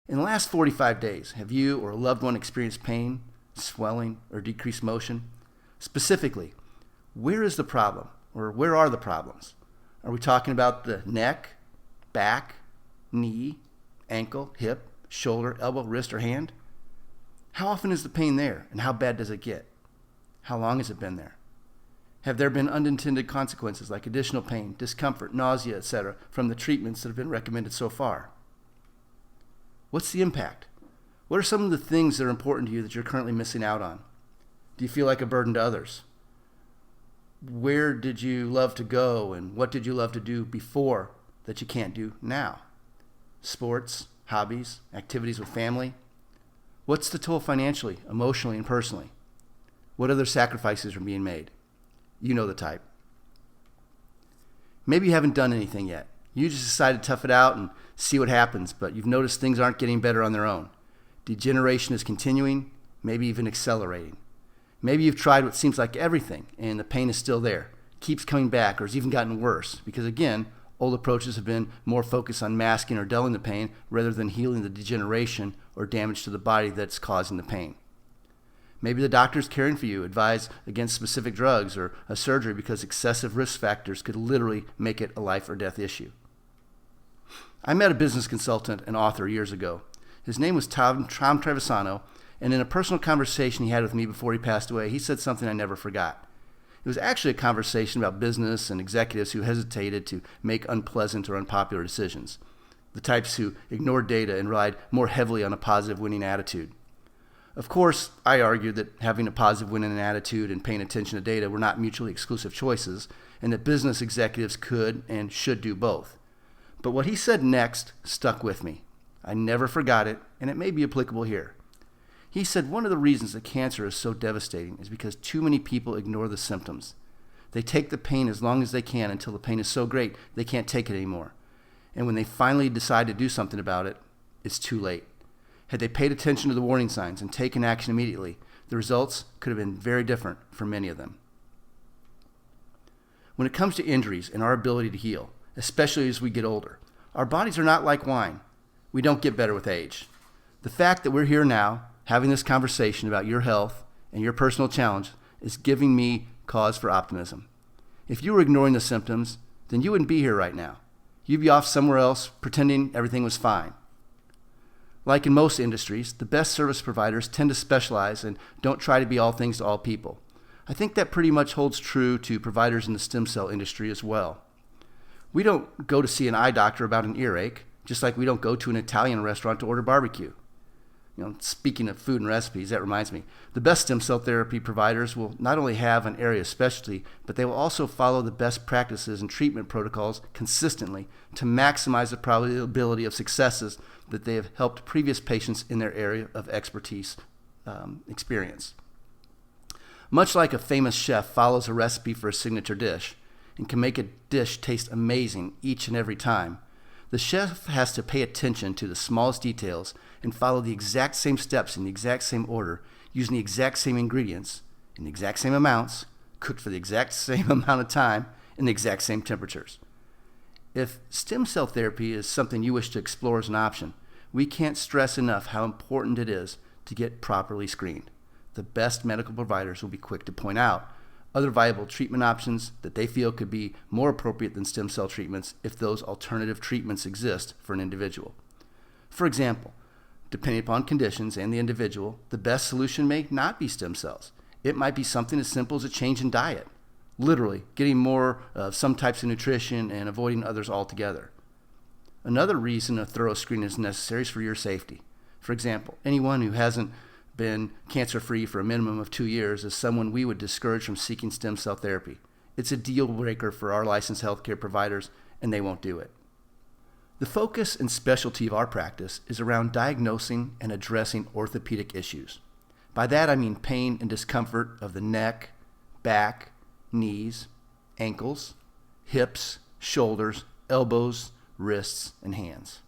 In the last 45 days, have you or a loved one experienced pain, swelling, or decreased motion? Specifically, where is the problem, or where are the problems? Are we talking about the neck, back, knee, ankle, hip, shoulder, elbow, wrist, or hand? How often is the pain there, and how bad does it get? How long has it been there? Have there been unintended consequences like additional pain, discomfort, nausea, etc. from the treatments that have been recommended so far? What's the impact? What are some of the things that are important to you that you're currently missing out on? Do you feel like a burden to others? Where did you love to go, and what did you love to do before that you can't do now? Sports, hobbies, activities with family? What's the toll financially, emotionally, and personally? What other sacrifices are being made? You know the type. Maybe you haven't done anything yet. You just decided to tough it out and see what happens, but you've noticed things aren't getting better on their own. Degeneration is continuing, maybe even accelerating. Maybe you've tried what seems like everything, and the pain is still there, keeps coming back, or has even gotten worse, because again, old approaches have been more focused on masking or dulling the pain rather than healing the degeneration or damage to the body that's causing the pain. Maybe the doctors caring for you advise against specific drugs or a surgery because excessive risk factors could literally make it a life or death issue. I met a business consultant and author years ago. His name was Tom Trevisano, and in a personal conversation he had with me before he passed away, he said something I never forgot. It was actually a conversation about business and executives who hesitated to make unpleasant or unpopular decisions, the types who ignored data and relied more heavily on a positive winning attitude. Of course, I argued that having a positive winning attitude and paying attention to data were not mutually exclusive choices, and that business executives could and should do both. But what he said next stuck with me. I never forgot it, and it may be applicable here. He said one of the reasons that cancer is so devastating is because too many people ignore the symptoms. They take the pain as long as they can until the pain is so great they can't take it anymore. And when they finally decide to do something about it, it's too late. Had they paid attention to the warning signs and taken action immediately, the results could have been very different for many of them. When it comes to injuries and our ability to heal, especially as we get older, our bodies are not like wine. We don't get better with age. The fact that we're here now, having this conversation about your health and your personal challenge, is giving me cause for optimism. If you were ignoring the symptoms, then you wouldn't be here right now. You'd be off somewhere else pretending everything was fine. Like in most industries, the best service providers tend to specialize and don't try to be all things to all people. I think that pretty much holds true to providers in the stem cell industry as well. We don't go to see an eye doctor about an earache, just like we don't go to an Italian restaurant to order barbecue. Speaking of food and recipes, that reminds me. The best stem cell therapy providers will not only have an area of specialty, but they will also follow the best practices and treatment protocols consistently to maximize the probability of successes that they have helped previous patients in their area of expertise experience. Much like a famous chef follows a recipe for a signature dish and can make a dish taste amazing each and every time, the chef has to pay attention to the smallest details and follow the exact same steps in the exact same order, using the exact same ingredients in the exact same amounts, cooked for the exact same amount of time, in the exact same temperatures. If stem cell therapy is something you wish to explore as an option, we can't stress enough how important it is to get properly screened. The best medical providers will be quick to point out other viable treatment options that they feel could be more appropriate than stem cell treatments if those alternative treatments exist for an individual. For example, depending upon conditions and the individual, the best solution may not be stem cells. It might be something as simple as a change in diet, literally getting more of some types of nutrition and avoiding others altogether. Another reason a thorough screening is necessary is for your safety. For example, anyone who hasn't been cancer-free for a minimum of 2 years is someone we would discourage from seeking stem cell therapy. It's a deal breaker for our licensed healthcare providers, and they won't do it. The focus and specialty of our practice is around diagnosing and addressing orthopedic issues. By that I mean pain and discomfort of the neck, back, knees, ankles, hips, shoulders, elbows, wrists, and hands.